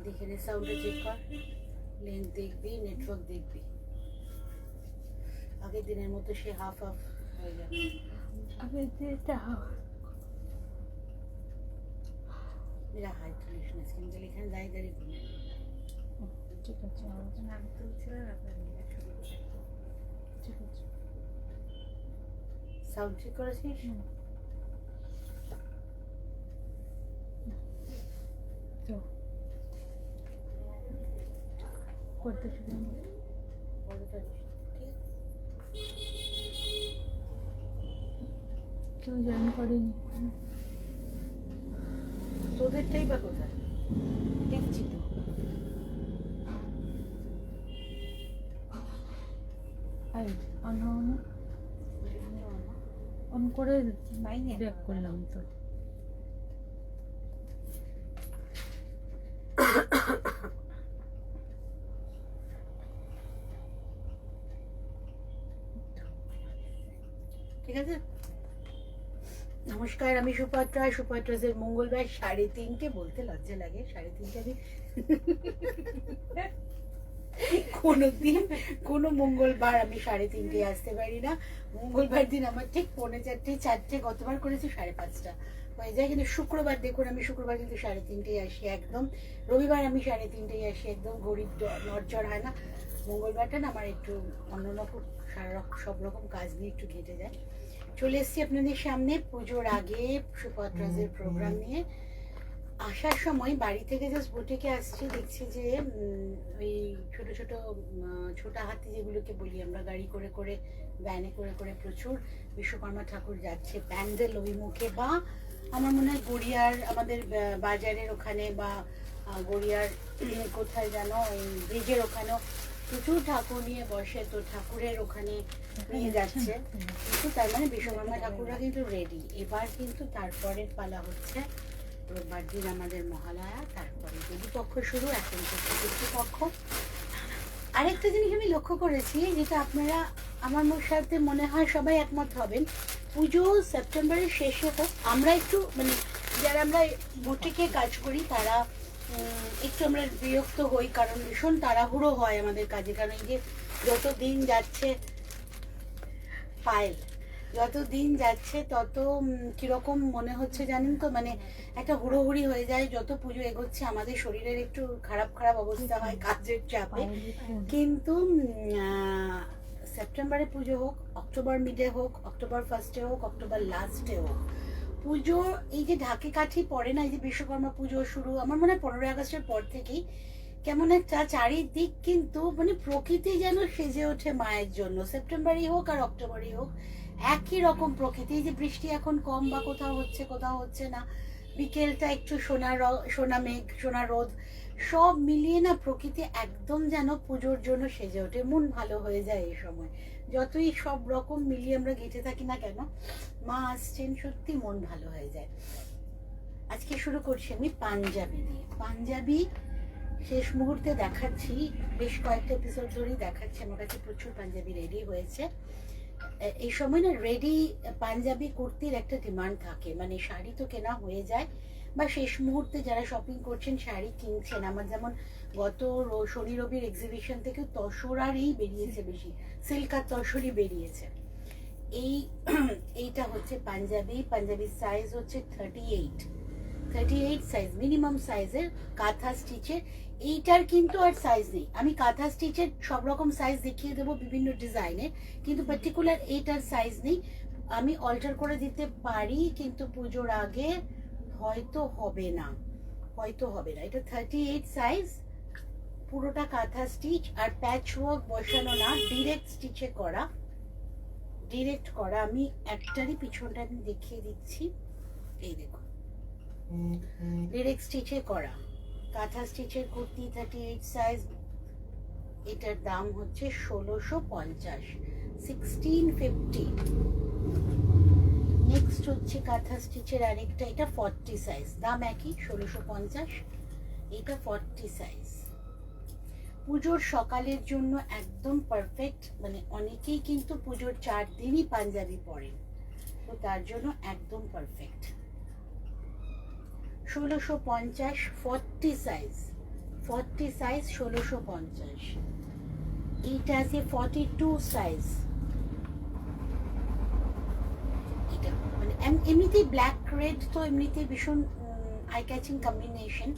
দেখে নে, সাউন্ডে চেক কর, লেন্থ দেখবি, নেটওয়ার্ক দেখবি। আগের দিনের মতো সে হাফ হাফ হয়ে যাবে। আগের দিনটা মেরা হাই তুলিস না, সিঙ্গেল এখানে দাঁড়িয়ে দাঁড়িয়ে ঘুমিয়ে। ঠিক আছে, আমি তুলছিলাম আপনার ঠিক আছে। সাউন্ড চেক করেছিস? তো করতে শুরু বলে পারিস, ঠিক আছে? কেউ জয়েন করেনি। তোদেরটাই বা কোথায় দেখছি তো। আই অন করে বাইরে ব্যাক করলাম তো। ঠিক আছে, নমস্কার, আমি সুপাত্রা। সুপাত্রাসের মঙ্গলবার 3:30 বলতে লজ্জা লাগে। 3:30 আমি কোনোদিন কোনো মঙ্গলবার আমি 3:30 আসতে পারি না। মঙ্গলবার দিন আমার ঠিক 4:45, গতবার করেছি 5:30 হয়ে যায়। কিন্তু শুক্রবার দেখুন, আমি শুক্রবার কিন্তু 3:30 আসি একদম। রবিবার আমি 3:30 আসি একদম, গরিব নড়চড় হয় না। মঙ্গলবারটা না আমার একটু অন্যরকম, সব রকম কাজ নিয়ে একটু ঘেটে যায়। চলে এসছি আপনাদের সামনে পুজোর আগে সুপাত্রাসের প্রোগ্রাম নিয়ে। আসার সময় বাড়ি থেকে জাস্ট বুটিকে আসছি, দেখছি যে ওই ছোট ছোট ছোটা হাতি যেগুলোকে বলি আমরা, গাড়ি করে করে, ভ্যানে করে করে প্রচুর বিশ্বকর্মা ঠাকুর যাচ্ছে প্যান্ডেল অভিমুখে, বা আমার মনে হয় গড়িয়ার আমাদের বাজারের ওখানে, বা গড়িয়ার কোথায় যেন ওই ব্রিজের ওখানেও প্রচুর ঠাকুর নিয়ে বসে, তো ঠাকুরের ওখানে নিয়ে যাচ্ছে। কিন্তু তার মানে বিশ্বকর্মা ঠাকুররা কিন্তু রেডি। এবার কিন্তু তারপরের পালা হচ্ছে রোববার দিন আমাদের মহালয়া, তারপরে দেবীপক্ষ শুরু, এখন পিতৃপক্ষ। আরেকটা জিনিস আমি লক্ষ্য করেছি, যেটা আপনারা আমার সাথে মনে হয় সবাই একমত হবেন, পুজো সেপ্টেম্বরের শেষে হোক, আমরা একটু মানে যারা আমরা বুটিকে কাজ করি তারা একটু আমরা বিরক্ত হই, কারণ ভীষণ তাড়াহুড়ো হয় আমাদের কাজে। কারণ এই যে যত দিন যাচ্ছে ফাইল, যত দিন যাচ্ছে তত কিরকম মনে হচ্ছে জানেন তো, মানে একটা হুড়োহুড়ি হয়ে যায়। যত পুজো এগোচ্ছে আমাদের শরীরের একটু খারাপ খারাপ অবস্থা হয় কাজের চাপে। কিন্তু সেপ্টেম্বরে পুজো হোক, অক্টোবর মিডে হোক, অক্টোবর ফার্স্টে হোক, অক্টোবর লাস্টে হোক, পুজো এই যে ঢাকে কাঠি পড়ে না, এই যে বিশ্বকর্মা পুজো শুরু, আমার মনে হয় 15ই আগস্টের পর থেকেই কেমন একটা চারিদিক কিন্তু মানে প্রকৃতি যেন সেজে ওঠে মায়ের জন্য। সেপ্টেম্বরই হোক আর অক্টোবরই হোক একই রকম প্রকৃতি। এই যে বৃষ্টি এখন কম, বা কোথাও হচ্ছে কোথাও হচ্ছে না, বিকেলটা একটু সোনা মেঘ সোনা রোদ, সব মিলিয়ে না প্রকৃতি একদম যেন পুজোর জন্য সেজে ওঠে। মন ভালো হয়ে যায় এই সময়, যতই সব রকম মিলিয়ে আমরা গেঁথে থাকি না কেন, মা আসছেন, সত্যি মন ভালো হয়ে যায়। আজকে শুরু করছি আমি পাঞ্জাবি দিয়ে। পাঞ্জাবি শেষ মুহূর্তে দেখাচ্ছি, বেশ কয়েকটা এপিসোড ধরেই দেখাচ্ছি, আমার কাছে প্রচুর পাঞ্জাবি রেডি হয়েছে। এই সময় না রেডি পাঞ্জাবি কুর্তির একটা ডিমান্ড থাকে, মানে শাড়ি তো কেনা হয়ে যায়, বা শেষ মুহূর্তে যারা শপিং করছেন শাড়ি কিনছেন। আমার যেমন গত শনি রবির এক্সিবিশন থেকে তসরারই বেরিয়েছে বেশি, সিল্ক আর তসরই বেরিয়েছে। এইটা হচ্ছে পাঞ্জাবি। পাঞ্জাবির সাইজ হচ্ছে 38 সাইজ, মিনিমাম সাইজের কাঁথা স্টিচের। এইটার কিন্তু আর সাইজ নেই, আমি কাঁথা স্টিচের সব রকম সাইজ দেখিয়ে দেবো বিভিন্ন ডিজাইনের, কিন্তু পার্টিকুলার এইটার সাইজ নেই। আমি অল্টার করে দিতে পারি, কিন্তু পুজোর আগে হয়তো হবে না, এটা 38 সাইজ, পুরোটা কাঁথা স্টিচ, আর প্যাচ ওয়ার্ক বসানো না, ডিরেক্ট করা। আমি একটারই পিছনটা আমি দেখিয়ে দিচ্ছি, এই দেখুন, ডিরেক্ট স্টিচে করা কাঁথা স্টিচের কুর্তি 38 সাইজ। এটার দাম হচ্ছে 1650, 1650। নেক্সট হচ্ছে কাঁথা স্টিচের আরেকটা, এটা 40 সাইজ, দাম একই 1650, এটা 40 সাইজ। পুজোর সকালের জন্য একদম পারফেক্ট, মানে অনেকেই কিন্তু পুজোর 4 দিনই পাঞ্জাবি পরেন, তো তার জন্য একদম পারফেক্ট। 1650 40 size, 40 size 1650। এইটা আছে 42 সাইজ। এটা মানে এমনিতেই ব্ল্যাক রেড তো এমনিতেই ভীষণ আই ক্যাচিং কম্বিনেশন,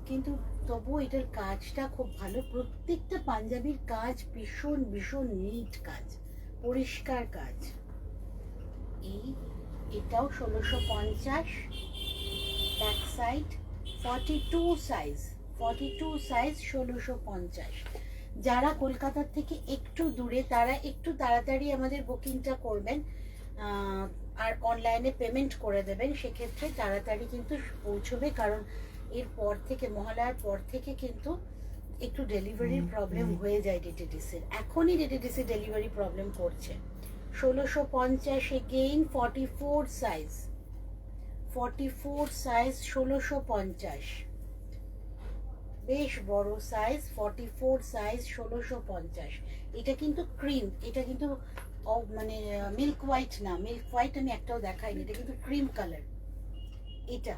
কিন্তু তবু এটার কাজটা খুব ভালো। প্রত্যেকটা পাঞ্জাবির কাজ ভীষণ ভীষণ নিট কাজ, পরিষ্কার কাজ। এটাও 1650, ব্যাক সাইড 42 সাইজ, 42 সাইজ 1650। যারা কলকাতার থেকে একটু দূরে তারা একটু তাড়াতাড়ি আমাদের বুকিংটা করবেন আর অনলাইনে পেমেন্ট করে দেবেন, সেক্ষেত্রে তাড়াতাড়ি কিন্তু পৌঁছবে। কারণ এরপর থেকে মহালয়ার পর থেকে কিন্তু একটু ডেলিভারির প্রবলেম হয়ে যায় ডিটিডিসির। এখনই ডিটিডিসি ডেলিভারি প্রবলেম করছে। 1650 এগেইন 44 সাইজ, 44 সাইজ 1650, বেশ বড় সাইজ 44 সাইজ 1650। এটা কিন্তু ক্রিম, এটা কিন্তু মানে মিল্ক হোয়াইট না, মিল্ক হোয়াইট আমি একটাও দেখাইনি, এটা কিন্তু ক্রিম কালার। এটা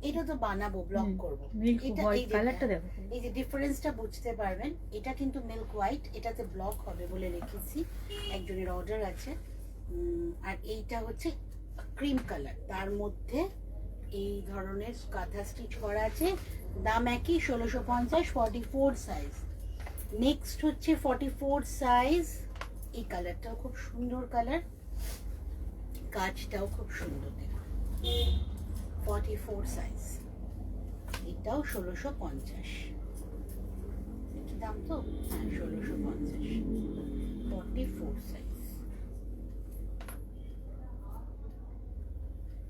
এটা তো বানাবো, ব্লগ করবো। এটা এই কালারটা দেখো, এই যে ডিফারেন্সটা বুঝতে পারবেন। এটা কিন্তু মিল্ক হোয়াইট, এটাতে ব্লক হবে বলে রেখেছি, একজনের অর্ডার আছে। আর এইটা হচ্ছে ক্রিম কালার, তার মধ্যে এই ধরনের কাঁথা স্টিচ করা আছে। দাম একই 1650, 44 সাইজ। নেক্সট হচ্ছে 44 সাইজ, এই কালারটাও খুব সুন্দর কালার, কাজটাও খুব সুন্দর দেখুন। 44 সাইজ, এটাও 1650। কি দাম তো? হ্যাঁ 1650, 44 সাইজ।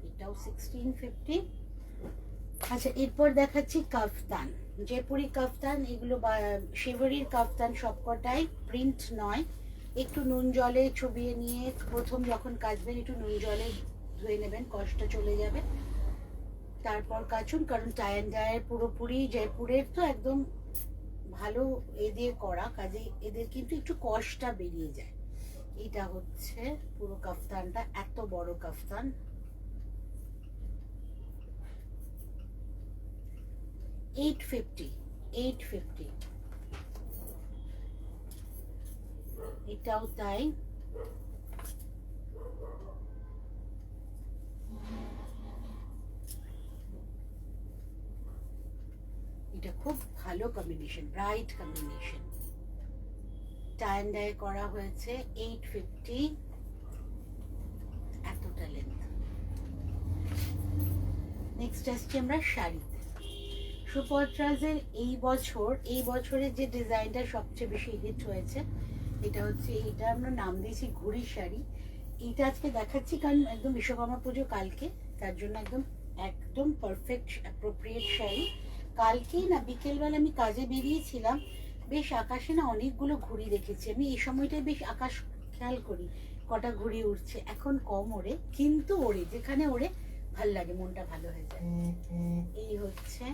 এটাও 1650। আচ্ছা, এরপর দেখাচ্ছি কাফতান, জয়পুরি কাফতান। এগুলো শিবরির কাফতান, সবকটাই প্রিন্ট নয়। একটু নুন জলে চুবিয়ে নিয়ে প্রথম যখন কাচবেন একটু নুন জলে ধুয়ে নেবেন, কষ্ট চলে যাবে। তারপর কাচুন, কারণ টাই অ্যান্ড ডাইয়ের পুরোপুরি জয়পুরের তো একদম ভালো এ দিয়ে করা, কাজে এদের কিন্তু একটু কষ্টটা বেরিয়ে যায়। এটা হচ্ছে পুরো কাফতানটা, এত বড় কাফতান। $850, এটাও তাই। এটা খুব ভালো combination, bright combination, tie and dye করা হয়েছে। 850, এতটা লেন্থ। নেক্সট আসছি আমরা শাড়িতে। সুপত্রাজের এই বছরের যে ডিজাইনটা সবচেয়ে বেশি হিট হয়েছে, এটা হচ্ছে, এটা আমরা নাম দিয়েছি ঘুড়ির শাড়ি। এটা আজকে দেখাচ্ছি কারণ একদম বিশ্বকর্মা পুজো কালকে, তার জন্য একদম একদম পারফেক্ট অ্যাপ্রোপ্রিয়েট শাড়ি। কালকেই না বিকেলবেলা আমি কাজে বেরিয়েছিলাম, বেশ আকাশে না অনেকগুলো ঘুড়ি দেখেছি। আমি এই সময়টায় বেশ আকাশ খেয়াল করি, কটা ঘুড়ি উঠছে। এখন কম ওড়ে, কিন্তু ওড়ে, যেখানে ওড়ে ভাল লাগে, মনটা ভালো হয়ে যায়। এই হচ্ছে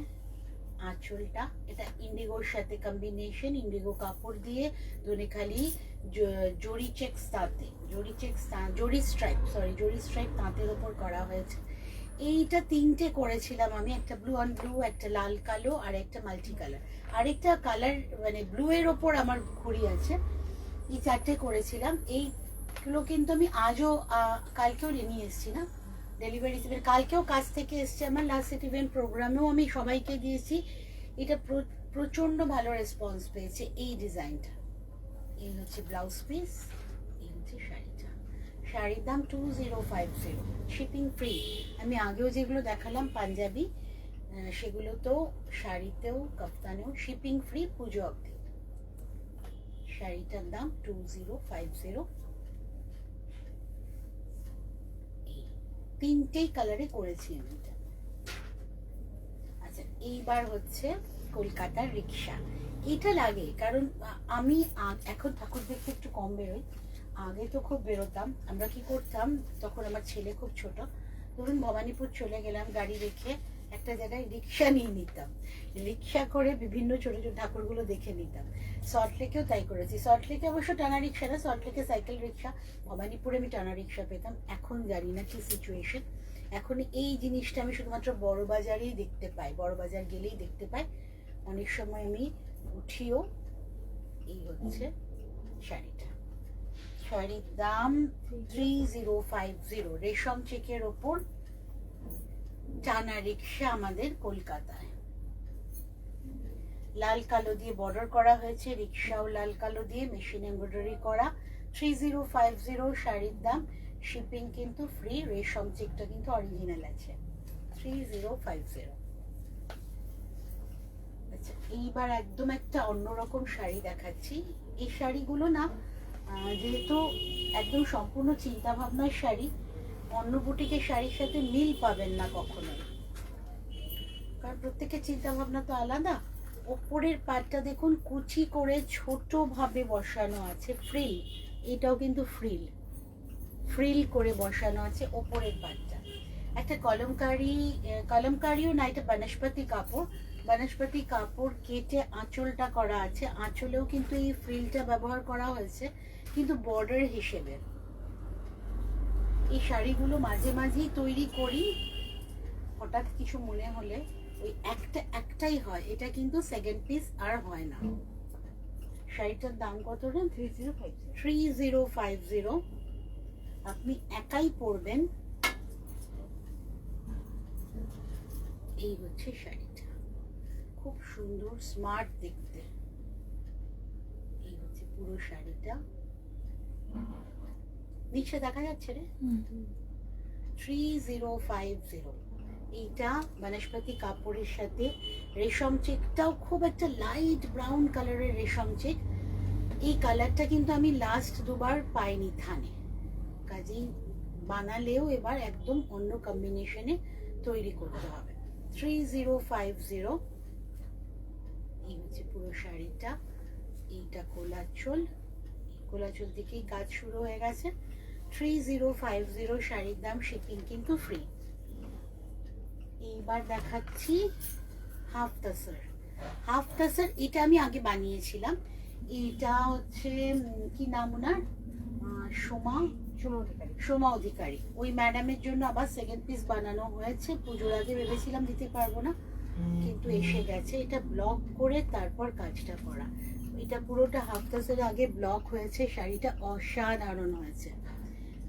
আঁচলটা, এটা ইন্ডিগোর সাথে কম্বিনেশন, ইন্ডিগো কাপড় দিয়ে ধনেখালি জরি চেক্স তাঁতে, জরি স্ট্রাইপ তাঁতের ওপর করা হয়েছে। এইটা তিনটে করেছিলাম আমি, একটা ব্লু অন ব্লু, একটা লাল কালো, আর একটা মাল্টি কালার, আরেকটা কালার মানে ব্লু এর ওপর আমার ঘড়ি আছে। এই চারটে করেছিলাম। এইগুলো কিন্তু আমি আজও কালকেও নিয়ে এসেছি না ডেলিভারি হিসেবে, কালকেও কাজ থেকে এসছে আমার, লাস্ট সিটি ইভেন্ট প্রোগ্রামেও আমি সবাইকে দিয়েছি। এটা প্রচন্ড ভালো রেসপন্স পেয়েছে এই ডিজাইনটা। এই হচ্ছে ব্লাউজ পিস, এই হচ্ছে শাড়িটা। শাড়ির দাম 2050, শিপিং ফ্রি। আমি আগেও যেগুলো দেখালাম পাঞ্জাবি, সেগুলোতেও, শাড়িতেও কাফতানেও শিপিং ফ্রি পুজো অবধি। শাড়িটার দাম 2050। তিনটেই কালারে করেছি আমি এটা। আচ্ছা, এইবার হচ্ছে কলকাতার রিক্সা। এটা লাগে কারণ আমি এখন ঠাকুর দেখতে একটু কম বেরোই, আগে তো খুব বেরোতাম। আমরা কি করতাম, তখন আমার ছেলে খুব ছোট, ধরুন ভবানীপুর চলে গেলাম গাড়ি রেখে, একটা জায়গায় রিক্সা নিয়ে নিতাম, রিক্সা করে বিভিন্ন ছোট ছোট ঠাকুরগুলো দেখে নিতাম। সল্টলেকেও তাই করেছি, সল্টলেকে অবশ্য টানা রিক্সা না, সল্টলেকে সাইকেল রিক্সা, ভবানীপুরে আমি টানা রিক্সা পেতাম। এখন জানি না কি সিচুয়েশন, এখন এই জিনিসটা আমি শুধুমাত্র বড় বাজারেই দেখতে পাই, বড় বাজার গেলেই দেখতে পাই। অনেক সময় আমি উঠিও। এই হচ্ছে শাড়িটা। শাড়ির দাম 3050, রেশম চেকের ওপর, টানা রিক্সা আমাদের কলকাতায়। লাল কালো দিয়ে বর্ডার করা হয়েছে, রিক্সাও লাল কালো দিয়ে মেশিন এমব্রয়ডারি করা। 3050 শাড়ির দাম, শিপিং কিন্তু ফ্রি, রেশম চেকটা কিন্তু অরিজিনাল আছে। 3050। আচ্ছা, এইবার একদম একটা অন্যরকম শাড়ি দেখাচ্ছি। এই শাড়িগুলো না যেহেতু একদম সম্পূর্ণ চিন্তা ভাবনার শাড়ি, অন্য বুটিকের শাড়ির সাথে মিল পাবেন না কখনোই, কারণ প্রত্যেকের চিন্তা ভাবনা তো আলাদা। ওপরের পাটটা দেখুন কুচি করে ছোট ভাবে বসানো আছে, ফ্রিল, এটাও কিন্তু ফ্রিল, ফ্রিল করে বসানো আছে ওপরের পাটটা। একটা কলমকারিও না, এটা বনস্পতি কাপড়, বনস্পতি কাপড় কেটে আঁচলটা করা আছে, আঁচলেও কিন্তু এই ফ্রিলটা ব্যবহার করা হয়েছে, কিন্তু বর্ডার হিসেবে। এই শাড়িগুলো মাঝে মাঝেই তৈরি করি, হঠাৎ কিছু মনে হলে ওই একটাই হয়, এটা কিন্তু সেকেন্ড পিস আর হয় না। শাড়িটার দাম কত রে? 3050। আপনি একাই পরবেন। এই হচ্ছে শাড়িটা, খুব সুন্দর, স্মার্ট দেখতে। এই হচ্ছে পুরো শাড়িটা, নিচে দেখা যাচ্ছে রে? 3050। এইটা বনস্পতি কাপড়ের সাথে রেশম চেকটাও খুব একটা লাইট ব্রাউন কালারের রেশম চেক। এই কালারটা কিন্তু আমি লাস্ট দুবার পাইনি থানে, কাজেই বানালেও এবার একদম অন্য কম্বিনেশনে তৈরি করতে হবে। 3050। এই হচ্ছে পুরো শাড়িটা। এইটা কোলাচল, কোলাচল থেকেই কাজ শুরু হয়ে গেছে। 3050 শাড়ির দাম, শিপিং কিন্তু ফ্রি। এইবার দেখাচ্ছি হাফ তাসার। হাফ তাসার এটা আমি আগে বানিয়েছিলাম। এটা হচ্ছে কি নাম ওনার, সোমা অধিকারী। ওই ম্যাডামের জন্য আবার সেকেন্ড পিস বানানো হয়েছে। পুজোর আগে ভেবেছিলাম দিতে পারবো না, কিন্তু এসে গেছে। এটা ব্লক করে তারপর কাজটা করা। এটা পুরোটা হাফ তাসের আগে ব্লক হয়েছে, শাড়িটা অসাধারণ হয়েছে।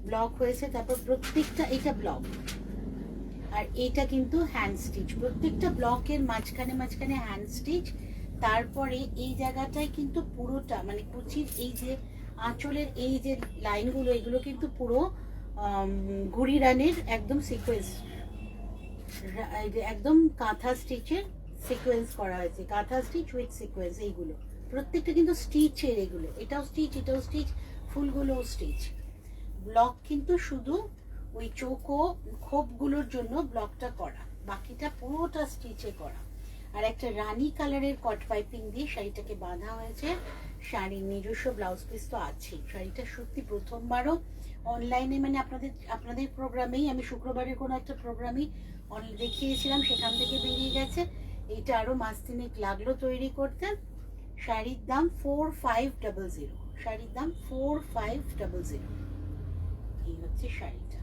ব্লক হয়েছে, তারপর প্রত্যেকটা এটা ব্লক, আর এটা কিন্তু হ্যান্ড স্টিচ। প্রত্যেকটা ব্লকের মাঝখানে মাঝখানে হ্যান্ড স্টিচ। তারপরে এই জায়গাটায় কিন্তু পুরোটা মানে কুচির এই যে আঁচলের এই যে লাইনগুলো, এগুলো কিন্তু পুরো ঘুড়ি রানের একদম সিকোয়েন্স, একদম কাঁথা স্টিচের সিকোয়েন্স করা হয়েছে। কাঁথা স্টিচ উইথ সিকোয়েন্স, এইগুলো প্রত্যেকটা কিন্তু স্টিচের, এগুলো এটাও স্টিচ, এটাও স্টিচ, ফুলগুলোও স্টিচ। ব্লক কিন্তু শুধু ওই চোখো খোপগুলোর জন্য ব্লকটা করা, বাকিটা পুরোটা স্টিচে করা। আর একটা রানী কালারের কট পাইপিং দিয়ে শাড়িটাকে বাঁধা হয়েছে। শাড়ির নিজস্ব ব্লাউজ পিস তো আছেই। শাড়িটা সত্যি প্রথমবারও অনলাইনে, মানে আপনাদের প্রোগ্রামেই, আমি শুক্রবারের কোনো একটা প্রোগ্রামই দেখিয়েছিলাম, সেখান থেকে বেরিয়ে গেছে। এইটা আরো মাস তিনেক লাগলো তৈরি করতে। শাড়ির দাম 4500, শাড়ির দাম 4500। এই হচ্ছে শাড়িটা।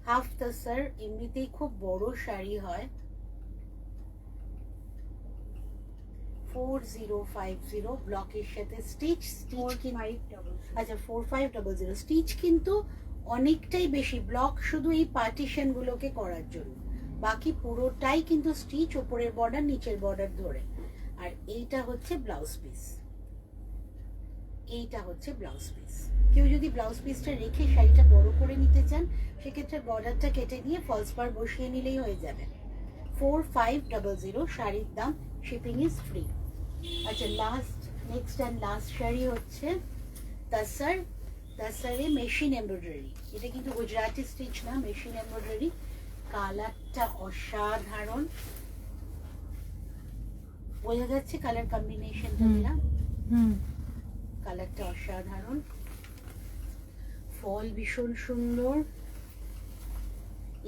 হাফ তাসার এমনিতেই খুব বড় শাড়ি হয়। 4050 ব্লকের সাথে স্টিচ। আচ্ছা 4500 স্টিচ কিন্তু অনেকটাই বেশি। ব্লক শুধু এই পার্টিশন গুলোকে করার জন্য, বাকি পুরোটাই কিন্তু স্টিচ, ওপরের বর্ডার নিচের বর্ডার ধরে। আর এইটা হচ্ছে ব্লাউজ পিস, এইটা হচ্ছে ব্লাউজ পিস। কেউ যদি ব্লাউজ পিসটা রেখে শাড়িটা বড় করে নিতে চান, সেক্ষেত্রে বর্ডারটা কেটে নিয়ে ফলস পার বসিয়ে নিলেই হয়ে যাবে। 4500 শাড়ির দাম, শিপিং ইজ ফ্রি। আচ্ছা, নেক্সট অ্যান্ড লাস্ট শাড়ি হচ্ছে তাসার। তাসারে মেশিন এমব্রয়ডারি, এটা কিন্তু গুজরাটি স্টিচ না, মেশিন এমব্রয়ডারি। কালারটা অসাধারণ, বোঝা যাচ্ছে কালার কম্বিনেশনটা না? কালারটা অসাধারণ, ফল ভীষণ সুন্দর।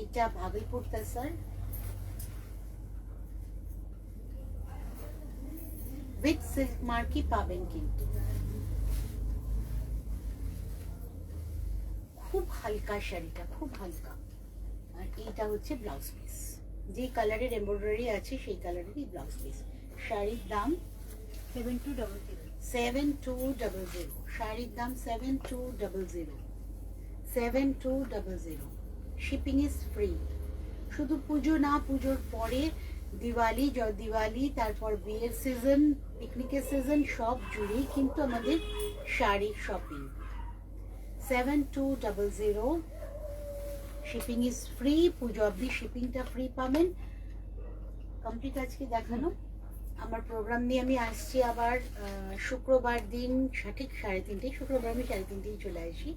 এটা ভাগলপুর তাসার উইথ সিল্ক মার্কই পাবেন কিন্তু। খুব হালকা শাড়িটা, খুব হালকা। আর এইটা হচ্ছে ব্লাউজ পিস, যে কালারের এমব্রয়ডারি আছে সেই কালারেরই ব্লাউজ পিস। শাড়ির দাম 7200, শাড়ির দাম 7200, 7200। Shipping is free. শুধু পুজো না, পুজোর পরে দিওয়ালি, তারপর বিয়ের সিজন, পিকনিকের সিজন, সব জুড়েই কিন্তু আমাদের শাড়ির শপিং। 7200, shipping is free. পুজো অবধি শিপিংটা ফ্রি পাবেন। কমপ্লিট আজকে দেখানো। আমার প্রোগ্রাম নিয়ে আমি আসছি আবার শুক্রবার দিন সঠিক 3:30। শুক্রবার আমি 3:30 চলে আসি।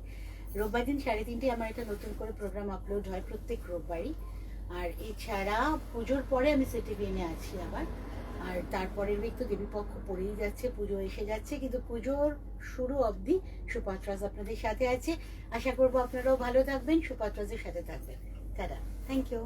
রোববার দিন 3:30 আমার একটা নতুন করে প্রোগ্রাম আপলোড হয় প্রত্যেক রোববারই। আর এছাড়া পুজোর পরে আমি সিটিভিএনে আছি আবার। আর তারপরের উইক তো দেবীপক্ষ পড়েই যাচ্ছে, পুজো এসে যাচ্ছে, কিন্তু পুজোর শুরু অবধি সুপাত্রাস আপনাদের সাথে আছে। আশা করবো আপনারাও ভালো থাকবেন, সুপাত্রাসের সাথে থাকবেন। Tata, thank you.